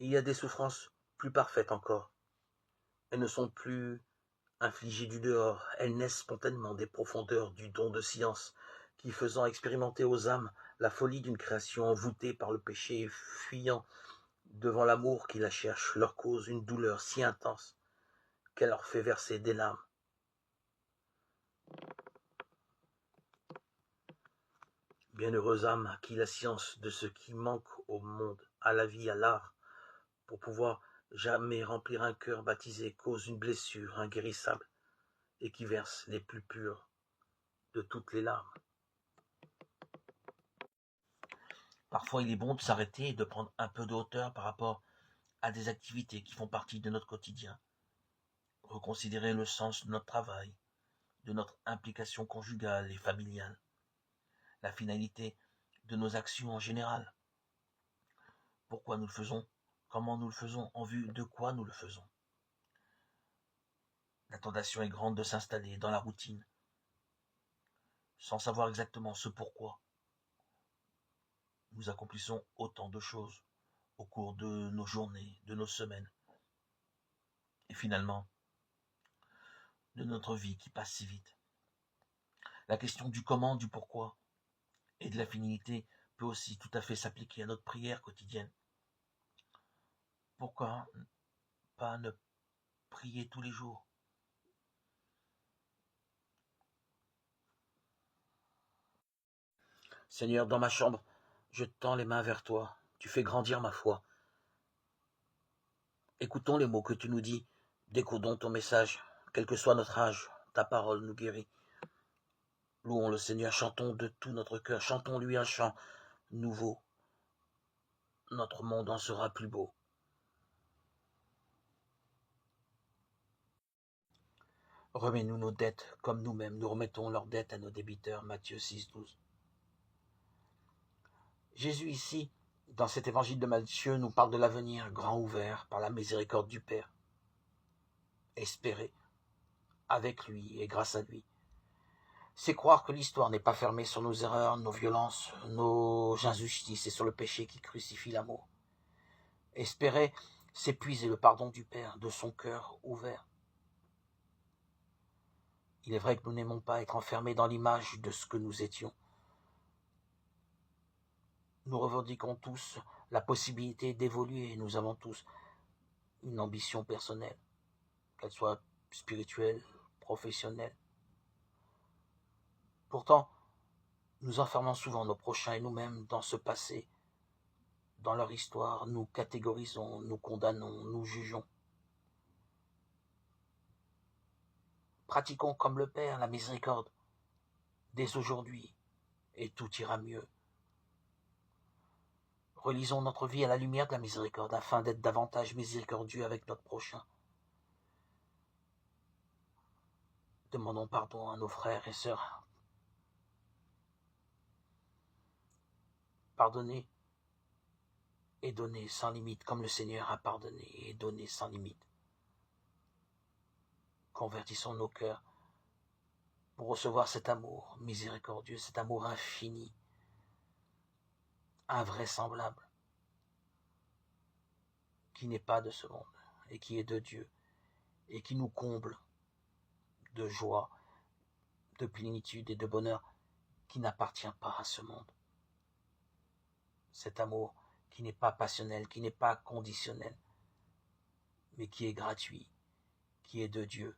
Il y a des souffrances plus parfaites encore. Elles ne sont plus infligées du dehors, elles naissent spontanément des profondeurs du don de science, qui faisant expérimenter aux âmes la folie d'une création envoûtée par le péché et fuyant devant l'amour qui la cherche, leur cause une douleur si intense qu'elle leur fait verser des larmes. Bienheureuse âme à qui la science de ce qui manque au monde, à la vie, à l'art, pour pouvoir jamais remplir un cœur baptisé, cause une blessure inguérissable et qui verse les plus pures de toutes les larmes. Parfois, il est bon de s'arrêter et de prendre un peu de hauteur par rapport à des activités qui font partie de notre quotidien. Reconsidérer le sens de notre travail, de notre implication conjugale et familiale, la finalité de nos actions en général. Pourquoi nous le faisons, comment nous le faisons, en vue de quoi nous le faisons. La tentation est grande de s'installer dans la routine, sans savoir exactement ce pourquoi nous accomplissons autant de choses au cours de nos journées, de nos semaines, et finalement, de notre vie qui passe si vite. La question du comment, du pourquoi et de la finalité peut aussi tout à fait s'appliquer à notre prière quotidienne. Pourquoi pas ne prier tous les jours? Seigneur, dans ma chambre, je tends les mains vers toi. Tu fais grandir ma foi. Écoutons les mots que tu nous dis. Décodons ton message. Quel que soit notre âge, ta parole nous guérit. Louons le Seigneur, chantons de tout notre cœur. Chantons-lui un chant nouveau. Notre monde en sera plus beau. Remets-nous nos dettes comme nous-mêmes. Nous remettons leurs dettes à nos débiteurs. Matthieu 6, 12. Jésus ici, dans cet évangile de Matthieu, nous parle de l'avenir grand ouvert par la miséricorde du Père. Espérer avec lui et grâce à lui. C'est croire que l'histoire n'est pas fermée sur nos erreurs, nos violences, nos injustices et sur le péché qui crucifie l'amour. Espérer, c'est puiser le pardon du Père, de son cœur ouvert. Il est vrai que nous n'aimons pas être enfermés dans l'image de ce que nous étions. Nous revendiquons tous la possibilité d'évoluer. Nous avons tous une ambition personnelle, qu'elle soit spirituelle, professionnelle. Pourtant, nous enfermons souvent nos prochains et nous-mêmes dans ce passé. Dans leur histoire, nous catégorisons, nous condamnons, nous jugeons. Pratiquons comme le Père la miséricorde dès aujourd'hui et tout ira mieux. Relisons notre vie à la lumière de la miséricorde afin d'être davantage miséricordieux avec notre prochain. Demandons pardon à nos frères et sœurs. Pardonnez et donnez sans limite comme le Seigneur a pardonné et donné sans limite. Convertissons nos cœurs pour recevoir cet amour miséricordieux, cet amour infini, invraisemblable, qui n'est pas de ce monde et qui est de Dieu et qui nous comble de joie, de plénitude et de bonheur qui n'appartient pas à ce monde. Cet amour qui n'est pas passionnel, qui n'est pas conditionnel, mais qui est gratuit, qui est de Dieu